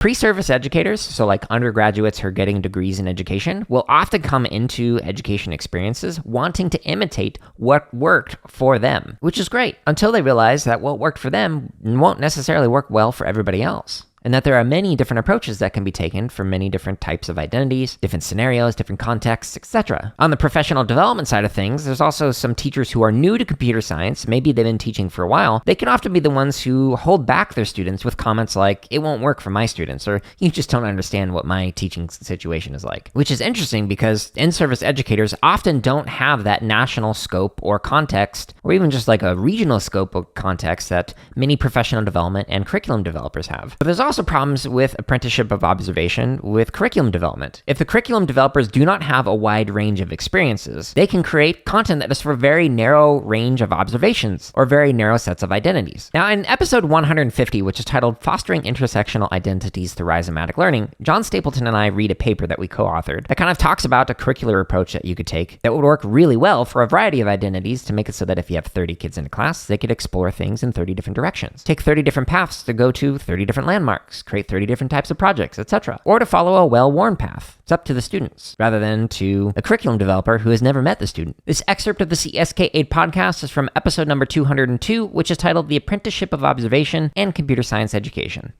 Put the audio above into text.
Pre-service educators, so like undergraduates who are getting degrees in education, will often come into education experiences wanting to imitate what worked for them, which is great, until they realize that what worked for them won't necessarily work well for everybody else. And that there are many different approaches that can be taken for many different types of identities, different scenarios, different contexts, etc. On the professional development side of things, there's also some teachers who are new to computer science. Maybe they've been teaching for a while. They can often be the ones who hold back their students with comments like, "It won't work for my students," or "You just don't understand what my teaching situation is like." Which is interesting because in-service educators often don't have that national scope or context, or even just like a regional scope of context that many professional development and curriculum developers have. But there's also problems with apprenticeship of observation with curriculum development. If the curriculum developers do not have a wide range of experiences, they can create content that is for a very narrow range of observations or very narrow sets of identities. Now, in episode 150, which is titled Fostering Intersectional Identities Through Rhizomatic Learning, John Stapleton and I read a paper that we co-authored that kind of talks about a curricular approach that you could take that would work really well for a variety of identities to make it so that if you have 30 kids in a class, they could explore things in 30 different directions. Take 30 different paths to go to 30 different landmarks. Create 30 different types of projects, etc. Or to follow a well-worn path. It's up to the students, rather than to a curriculum developer who has never met the student. This excerpt of the CSK8 podcast is from episode number 202, which is titled The Apprenticeship of Observation and Computer Science Education.